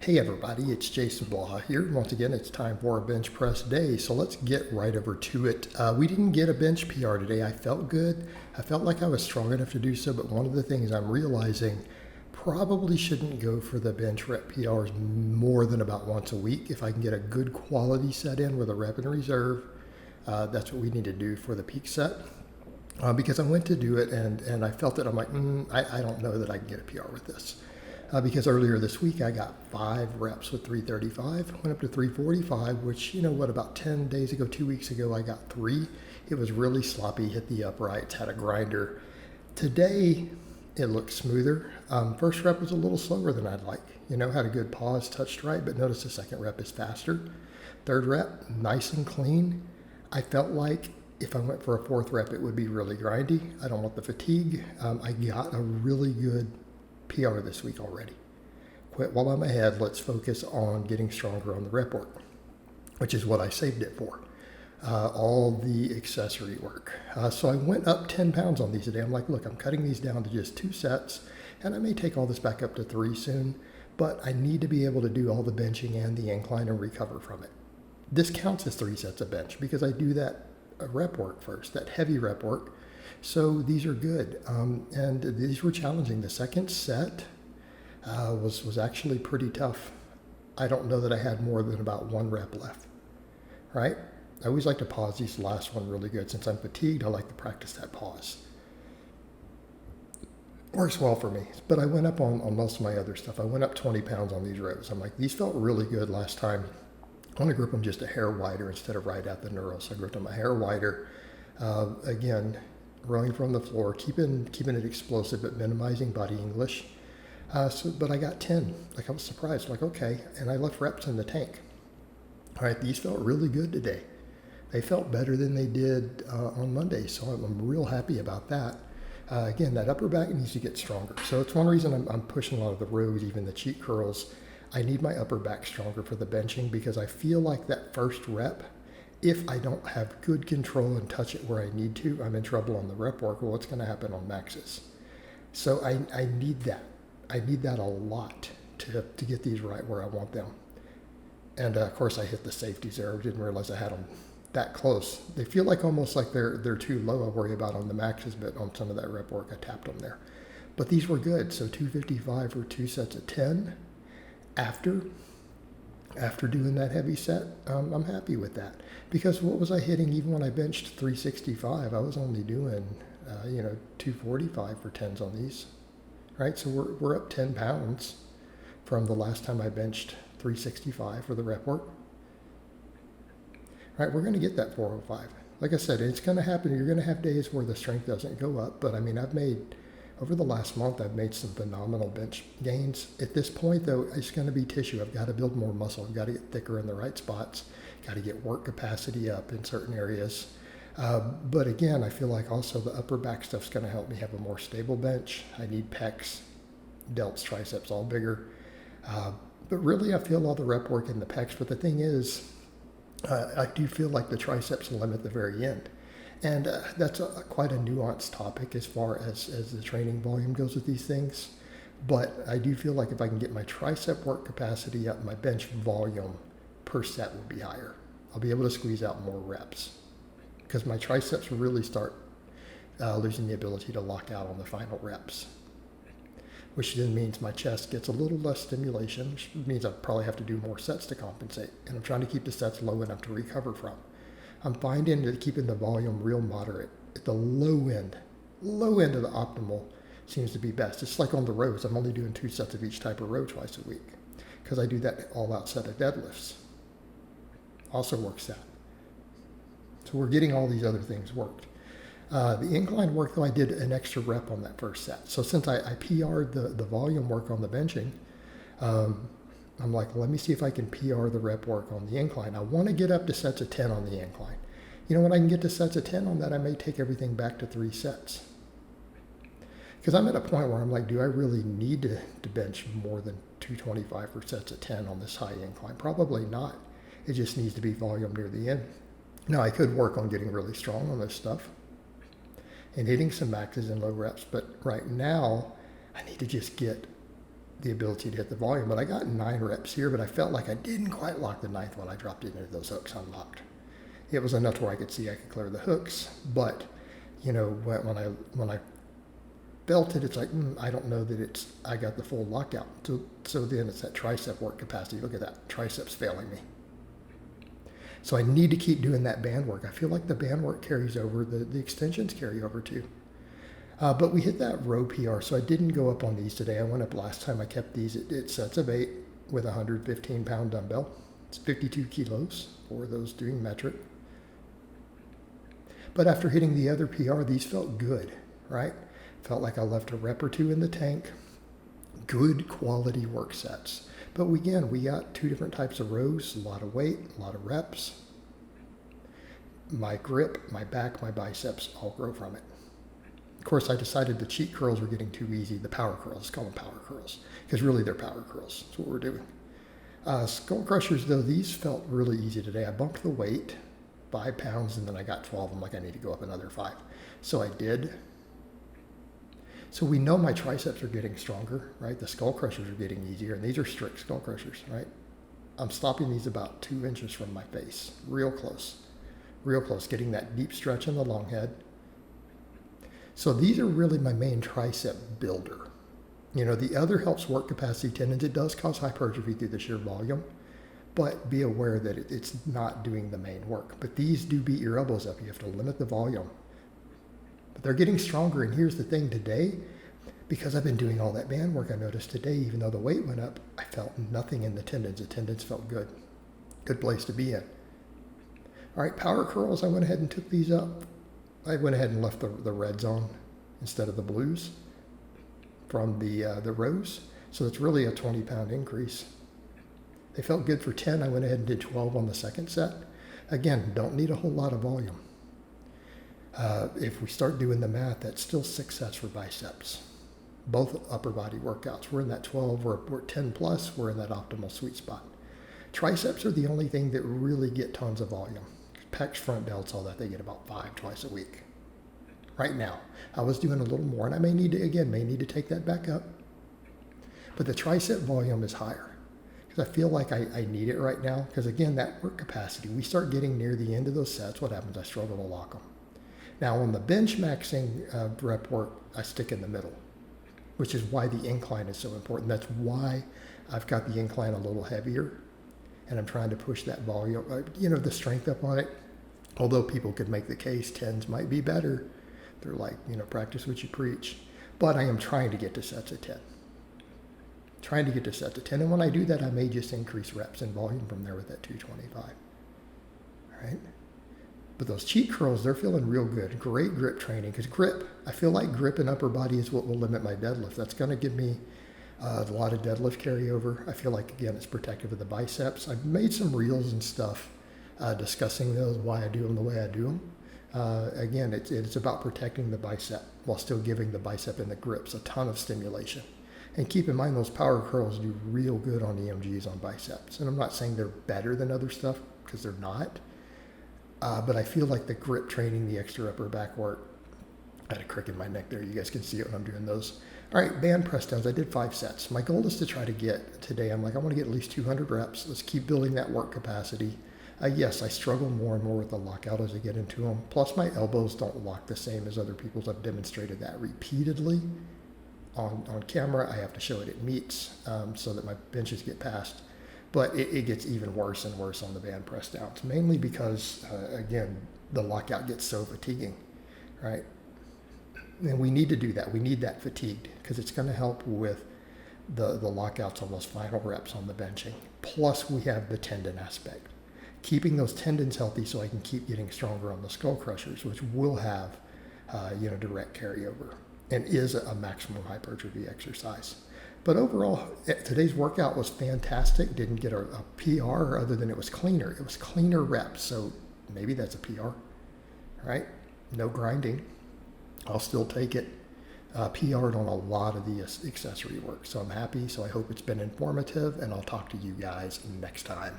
Hey everybody, it's Jason Blaha here. Once again, it's time for a bench press day, so let's get right over to it. We didn't get a bench PR today. I felt good. I felt like I was strong enough to do so, but one of the things I'm realizing, probably shouldn't go for the bench rep PRs more than about once a week. If I can get a good quality set in with a rep in reserve, that's what we need to do for the peak set. Because I went to do it and I felt it. I'm like, I don't know that I can get a PR with this. Because earlier this week I got 5 reps with 335, went up to 345, which, about 10 days ago, 2 weeks ago, I got 3. It was really sloppy, hit the uprights, had a grinder. Today, it looked smoother. First rep was a little slower than I'd like. Had a good pause, touched right, but notice the second rep is faster. Third rep, nice and clean. I felt like if I went for a fourth rep, it would be really grindy. I don't want the fatigue. I got a really good PR this week already. Quit while I'm ahead. Let's focus on getting stronger on the rep work, which is what I saved it for. All the accessory work. So I went up 10 pounds on these today. I'm like, look, I'm cutting these down to just 2 sets, and I may take all this back up to 3 soon, but I need to be able to do all the benching and the incline and recover from it. This counts as 3 sets of bench because I do that rep work first, that heavy rep work. So these are good, and these were challenging. The second set was actually pretty tough. I don't know that I had more than about 1 rep left, right? I always like to pause these last one really good. Since I'm fatigued, I like to practice that pause. Works well for me, but I went up on most of my other stuff. I went up 20 pounds on these rows. I'm like, these felt really good last time. I want to grip them just a hair wider instead of right at the neural. So I gripped them a hair wider. Again, rowing from the floor, keeping it explosive, but minimizing body English. But I got 10. Like, I was surprised. Like, okay. And I left reps in the tank. All right, these felt really good today. They felt better than they did on Monday, so I'm real happy about that. Again, that upper back needs to get stronger. So it's one reason I'm pushing a lot of the rows, even the cheek curls. I need my upper back stronger for the benching because I feel like that first rep, if I don't have good control and touch it where I need to, I'm in trouble on the rep work. Well, what's going to happen on maxes? So I need that. I need that a lot to get these right where I want them. And of course, I hit the safeties there. I didn't realize I had them that close. They feel like almost like they're too low. I worry about on the maxes, but on some of that rep work, I tapped them there. But these were good. So 255 for 2 sets of 10. After doing that heavy set, I'm happy with that. Because what was I hitting even when I benched 365? I was only doing, 245 for 10s on these, right? So we're up 10 pounds from the last time I benched 365 for the rep work. Right, we're going to get that 405. Like I said, it's going to happen. You're going to have days where the strength doesn't go up, but over the last month, I've made some phenomenal bench gains. At this point, though, it's going to be tissue. I've got to build more muscle. I've got to get thicker in the right spots. Got to get work capacity up in certain areas. But again, I feel like also the upper back stuff's going to help me have a more stable bench. I need pecs, delts, triceps, all bigger. But really, I feel all the rep work in the pecs. But the thing is, I do feel like the triceps limit the very end. And that's quite a nuanced topic as far as the training volume goes with these things. But I do feel like if I can get my tricep work capacity up, my bench volume per set will be higher. I'll be able to squeeze out more reps because my triceps will really start losing the ability to lock out on the final reps, which then means my chest gets a little less stimulation, which means I probably have to do more sets to compensate. And I'm trying to keep the sets low enough to recover from. I'm finding that keeping the volume real moderate at the low end of the optimal seems to be best. It's like on the rows. I'm only doing 2 sets of each type of row twice a week because I do that all-out set of deadlifts. Also works that. So we're getting all these other things worked. The incline work, though, I did an extra rep on that first set. So since I PR'd the volume work on the benching, I'm like, let me see if I can PR the rep work on the incline. I want to get up to sets of 10 on the incline. When I can get to sets of 10 on that, I may take everything back to 3 sets. Because I'm at a point where I'm like, do I really need to bench more than 225 for sets of 10 on this high incline? Probably not. It just needs to be volume near the end. Now, I could work on getting really strong on this stuff and hitting some maxes and low reps, but right now, I need to just get the ability to hit the volume. But I got 9 reps here, but I felt like I didn't quite lock the 9th when I dropped it into those hooks unlocked. It was enough where I could see I could clear the hooks, but when I felt it, it's like, I don't know that I got the full lockout. So then it's that tricep work capacity. Look at that, triceps failing me. So I need to keep doing that band work. I feel like the band work carries over, the extensions carry over too. But we hit that row PR, so I didn't go up on these today. I went up last time. I kept these at sets of 8 with a 115-pound dumbbell. It's 52 kilos for those doing metric. But after hitting the other PR, these felt good, right? Felt like I left a rep or 2 in the tank. Good quality work sets. But again, we got 2 different types of rows, a lot of weight, a lot of reps. My grip, my back, my biceps all grow from it. Of course, I decided the cheat curls were getting too easy. The power curls, let's call them power curls, because really they're power curls. That's what we're doing. Skullcrushers, though, these felt really easy today. I bumped the weight 5 pounds, and then I got 12. I'm like, I need to go up another 5. So I did. So we know my triceps are getting stronger, right? The Skullcrushers are getting easier, and these are strict Skullcrushers, right? I'm stopping these about 2 inches from my face, real close, getting that deep stretch in the long head. So these are really my main tricep builder. The other helps work capacity tendons. It does cause hypertrophy through the sheer volume, but be aware that it's not doing the main work. But these do beat your elbows up. You have to limit the volume. But they're getting stronger, and here's the thing today, because I've been doing all that band work, I noticed today, even though the weight went up, I felt nothing in the tendons. The tendons felt good. Good place to be in. All right, power curls, I went ahead and took these up. I went ahead and left the reds on instead of the blues from the rows. So it's really a 20-pound increase. They felt good for 10. I went ahead and did 12 on the second set. Again, don't need a whole lot of volume. If we start doing the math, that's still 6 sets for biceps. Both upper body workouts. We're in that 12, we're 10 plus, we're in that optimal sweet spot. Triceps are the only thing that really get tons of volume. Pecs, front delts, all that, they get about 5 twice a week. Right now, I was doing a little more, and I may need to take that back up. But the tricep volume is higher, because I feel like I need it right now. Because again, that work capacity, we start getting near the end of those sets, what happens? I struggle to lock them. Now on the bench maxing rep work, I stick in the middle, which is why the incline is so important. That's why I've got the incline a little heavier, and I'm trying to push that volume, the strength up on it. Although people could make the case 10s might be better. They're like, practice what you preach. But I am trying to get to sets of 10. And when I do that, I may just increase reps and volume from there with that 225. All right? But those cheat curls, they're feeling real good. Great grip training, because I feel like grip and upper body is what will limit my deadlift. That's going to give me a lot of deadlift carryover. I feel like, again, it's protective of the biceps. I've made some reels and stuff discussing those, why I do them the way I do them. Again, it's about protecting the bicep while still giving the bicep and the grips a ton of stimulation. And keep in mind, those power curls do real good on EMGs on biceps. And I'm not saying they're better than other stuff, because they're not. But I feel like the grip training, the extra upper back work, I had a crick in my neck there. You guys can see it when I'm doing those. All right, band press downs. I did 5 sets. My goal is to try to get today, I want to get at least 200 reps. Let's keep building that work capacity. Yes, I struggle more and more with the lockout as I get into them. Plus, my elbows don't lock the same as other people's. I've demonstrated that repeatedly on camera. I have to show it at meets so that my benches get passed. But it gets even worse and worse on the band press downs, mainly because, again, the lockout gets so fatiguing, right? And we need to do that. We need that fatigued, because it's going to help with the lockouts on those final reps on the benching. Plus, we have the tendon aspect. Keeping those tendons healthy so I can keep getting stronger on the Skullcrushers, which will have, direct carryover and is a maximum hypertrophy exercise. But overall, today's workout was fantastic. Didn't get a PR other than it was cleaner. It was cleaner reps, so maybe that's a PR, right? No grinding. I'll still take it. PR'd on a lot of the accessory work, so I'm happy. So I hope it's been informative, and I'll talk to you guys next time.